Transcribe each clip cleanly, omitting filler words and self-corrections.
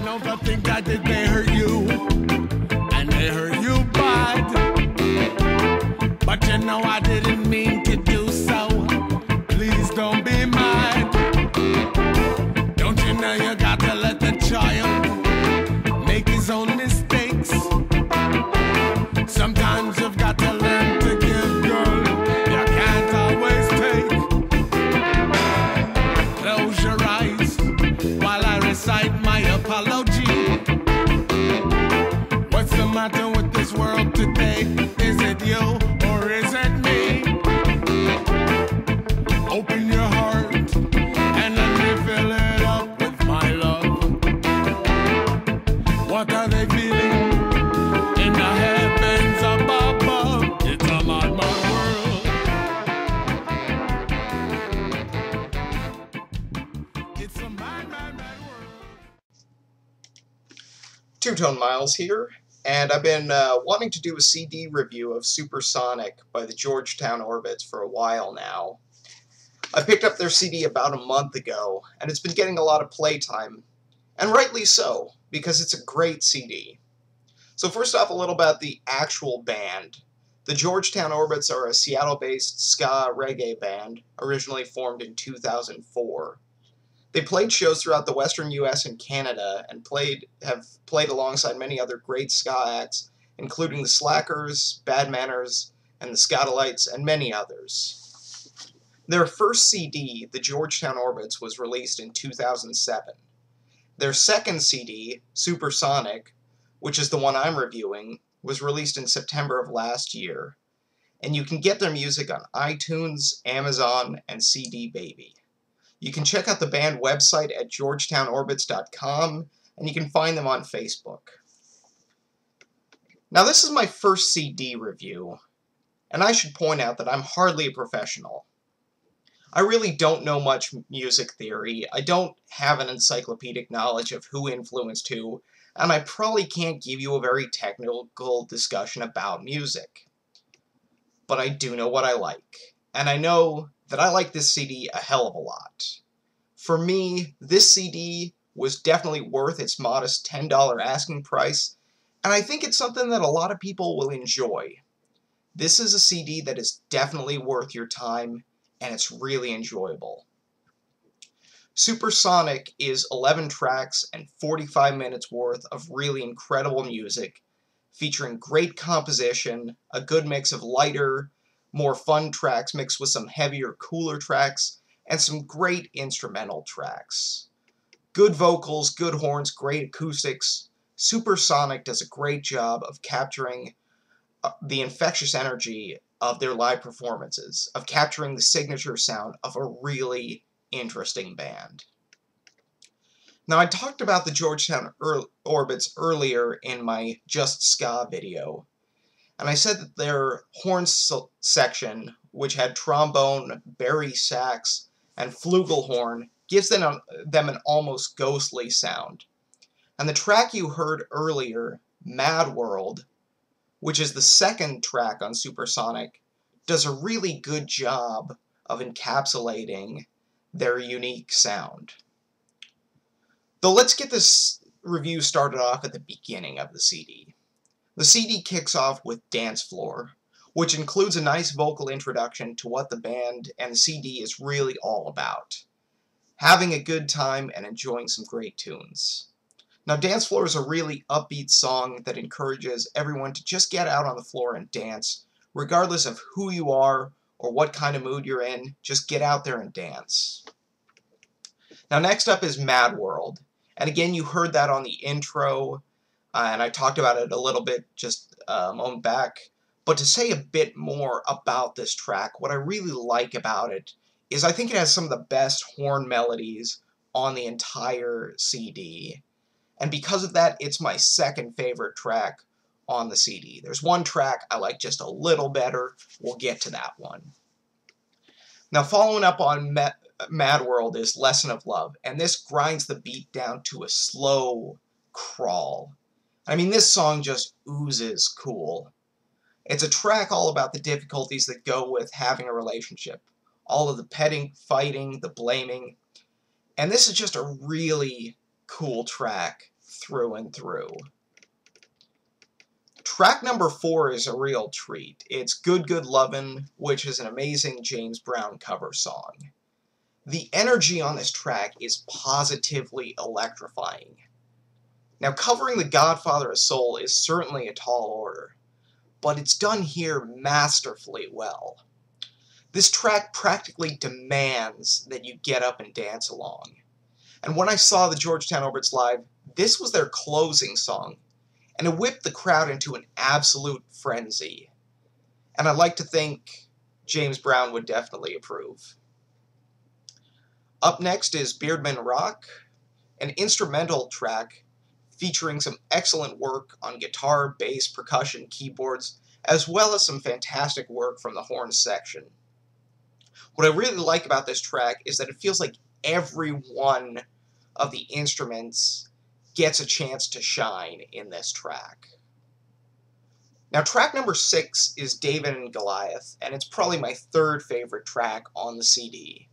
know the things I did, they hurt you, and they hurt you bad. But you know I didn't mean to do so. Please don't be mad. Don't you know you got to let the child make his own mistakes? Sometimes you've got to learn to give, girl. You can't always take. Close your eyes while I recite my apology. What's the matter with this world today? Is it you or is it me? Open your heart and let me fill it up with my love. What are they feeling in the heavens above? It's a mad, mad world. It's a mad, mad, mad world. Two-Tone Miles here, and I've been wanting to do a CD review of Supersonic by the Georgetown Orbits for a while now. I picked up their CD about a month ago, and it's been getting a lot of playtime, and rightly so, because it's a great CD. So first off, a little about the actual band. The Georgetown Orbits are a Seattle-based ska reggae band, originally formed in 2004. They played shows throughout the western US and Canada, and have played alongside many other great ska acts, including the Slackers, Bad Manners, and the Scatolites, and many others. Their first CD, the Georgetown Orbits, was released in 2007. Their second CD, Supersonic, which is the one I'm reviewing, was released in September of last year. And you can get their music on iTunes, Amazon, and CD Baby. You can check out the band website at georgetownorbits.com, and you can find them on Facebook. Now, this is my first CD review, and I should point out that I'm hardly a professional. I really don't know much music theory, I don't have an encyclopedic knowledge of who influenced who, and I probably can't give you a very technical discussion about music. But I do know what I like, and I know that I like this CD a hell of a lot. For me, this CD was definitely worth its modest $10 asking price, and I think it's something that a lot of people will enjoy. This is a CD that is definitely worth your time, and it's really enjoyable. Supersonic is 11 tracks and 45 minutes worth of really incredible music, featuring great composition, a good mix of lighter, more fun tracks mixed with some heavier, cooler tracks, and some great instrumental tracks. Good vocals, good horns, great acoustics. Supersonic does a great job of capturing the infectious energy of their live performances, of capturing the signature sound of a really interesting band. Now, I talked about the Georgetown Orbits earlier in my Just Ska video, and I said that their horn section, which had trombone, bari sax, and flugelhorn, gives them an almost ghostly sound. And the track you heard earlier, Mad World, which is the second track on Supersonic, does a really good job of encapsulating their unique sound. Though let's get this review started off at the beginning of the CD. The CD kicks off with Dance Floor, which includes a nice vocal introduction to what the band and the CD is really all about. Having a good time and enjoying some great tunes. Now, Dance Floor is a really upbeat song that encourages everyone to just get out on the floor and dance, regardless of who you are or what kind of mood you're in. Just get out there and dance. Now, next up is Mad World. And again, you heard that on the intro, and I talked about it a little bit just a moment back. But to say a bit more about this track, what I really like about it is I think it has some of the best horn melodies on the entire CD. And because of that, it's my second favorite track on the CD. There's one track I like just a little better. We'll get to that one. Now, following up on Mad World is Lesson of Love, and this grinds the beat down to a slow crawl. I mean, this song just oozes cool. It's a track all about the difficulties that go with having a relationship. All of the petting, fighting, the blaming. And this is just a really cool track, through and through. Track number 4 is a real treat. It's Good Good Lovin', which is an amazing James Brown cover song. The energy on this track is positively electrifying. Now, covering The Godfather of Soul is certainly a tall order, but it's done here masterfully well. This track practically demands that you get up and dance along. And when I saw the Georgetown Orbits live, this was their closing song, and it whipped the crowd into an absolute frenzy. And I'd like to think James Brown would definitely approve. Up next is Beardman Rock, an instrumental track featuring some excellent work on guitar, bass, percussion, keyboards, as well as some fantastic work from the horn section. What I really like about this track is that it feels like every one of the instruments gets a chance to shine in this track. Now, track number 6 is David and Goliath, and it's probably my third favorite track on the CD.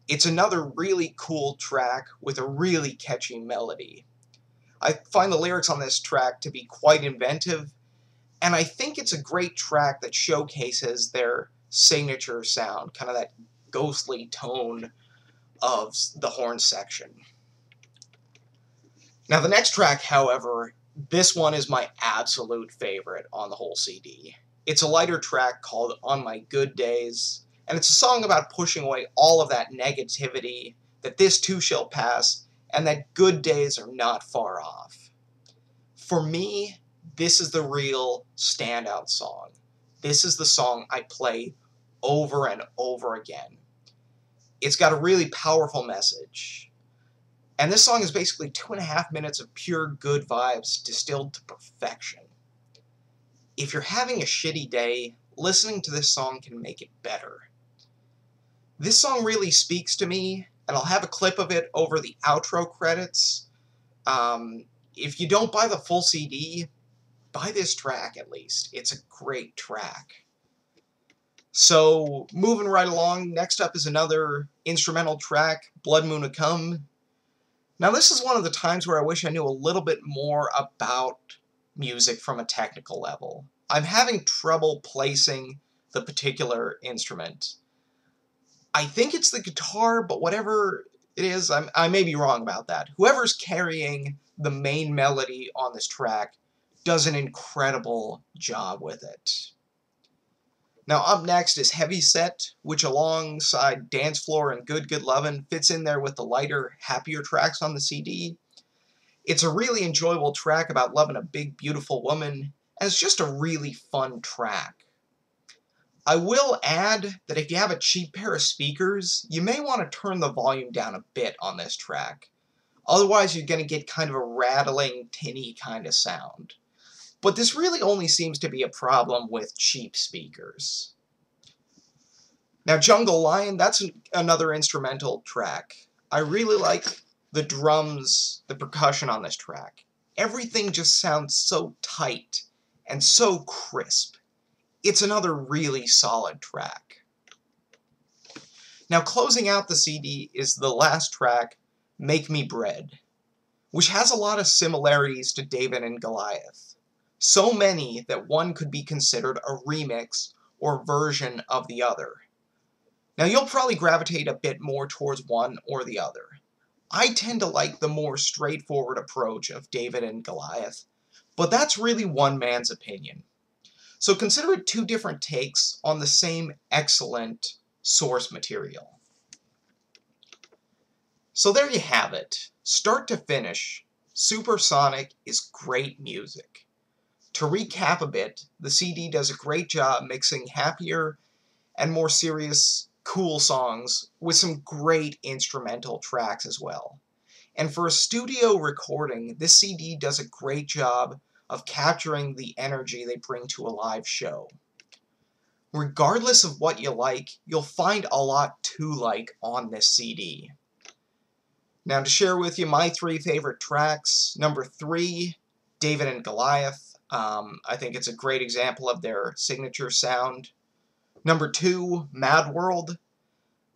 It's another really cool track with a really catchy melody. I find the lyrics on this track to be quite inventive, and I think it's a great track that showcases their signature sound, kind of that ghostly tone of the horn section. Now, the next track, however, this one is my absolute favorite on the whole CD. It's a lighter track called On My Good Days, and it's a song about pushing away all of that negativity, that this too shall pass, and that good days are not far off. For me, this is the real standout song. This is the song I play over and over again. It's got a really powerful message. And this song is basically 2.5 minutes of pure good vibes distilled to perfection. If you're having a shitty day, listening to this song can make it better. This song really speaks to me, and I'll have a clip of it over the outro credits. If you don't buy the full CD, buy this track at least. It's a great track. So, moving right along, next up is another instrumental track, Blood Moon A Come. Now, this is one of the times where I wish I knew a little bit more about music from a technical level. I'm having trouble placing the particular instrument. I think it's the guitar, but whatever it is, I may be wrong about that. Whoever's carrying the main melody on this track does an incredible job with it. Now, up next is Heavy Set, which alongside Dance Floor and Good Good Lovin' fits in there with the lighter, happier tracks on the CD. It's a really enjoyable track about loving a big, beautiful woman, and it's just a really fun track. I will add that if you have a cheap pair of speakers, you may want to turn the volume down a bit on this track. Otherwise, you're going to get kind of a rattling, tinny kind of sound. But this really only seems to be a problem with cheap speakers. Now, Jungle Lion, that's another instrumental track. I really like the drums, the percussion on this track. Everything just sounds so tight and so crisp. It's another really solid track. Now, closing out the CD is the last track, Make Me Bread, which has a lot of similarities to David and Goliath. So many that one could be considered a remix or version of the other. Now, you'll probably gravitate a bit more towards one or the other. I tend to like the more straightforward approach of David and Goliath, but that's really one man's opinion. So consider it two different takes on the same excellent source material. So there you have it. Start to finish, Supersonic is great music. To recap a bit, the CD does a great job mixing happier and more serious, cool songs with some great instrumental tracks as well. And for a studio recording, this CD does a great job of capturing the energy they bring to a live show. Regardless of what you like, you'll find a lot to like on this CD. Now, to share with you my 3 favorite tracks, number 3, David and Goliath. I think it's a great example of their signature sound. Number 2, Mad World.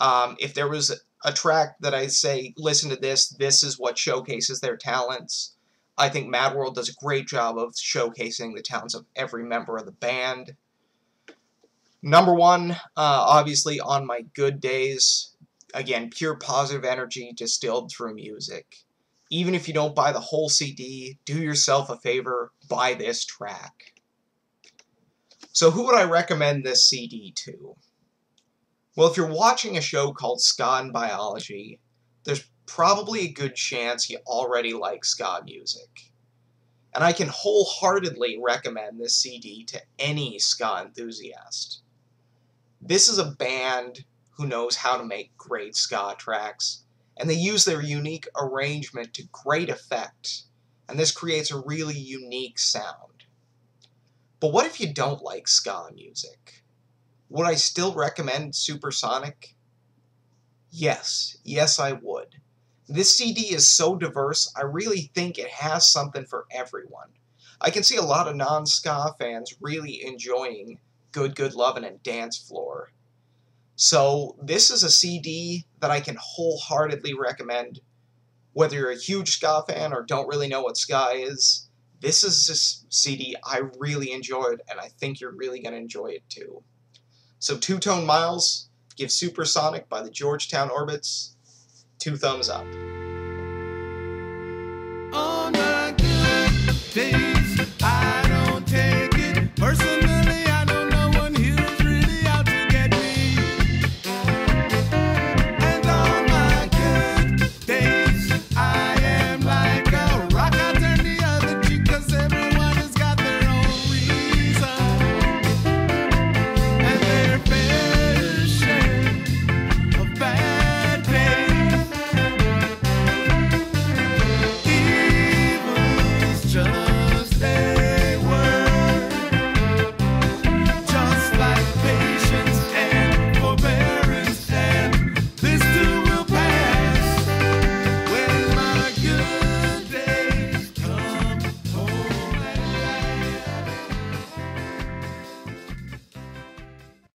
If there was a track that I say, listen to this, this is what showcases their talents. I think Mad World does a great job of showcasing the talents of every member of the band. Number one, obviously On My Good Days. Again, pure positive energy distilled through music. Even if you don't buy the whole CD, do yourself a favor, buy this track. So who would I recommend this CD to? Well, if you're watching a show called Ska and Biology, there's probably a good chance you already like ska music. And I can wholeheartedly recommend this CD to any ska enthusiast. This is a band who knows how to make great ska tracks, and they use their unique arrangement to great effect, and this creates a really unique sound. But what if you don't like ska music? Would I still recommend Supersonic? Yes, I would. This CD is so diverse, I really think it has something for everyone. I can see a lot of non-ska fans really enjoying Good Good Lovin' and Dance Floor. So this is a CD that I can wholeheartedly recommend. Whether you're a huge ska fan or don't really know what ska is, this is a CD I really enjoyed, and I think you're really going to enjoy it too. So Two Tone Miles, give Supersonic by the Georgetown Orbits 2 thumbs up. On a good day.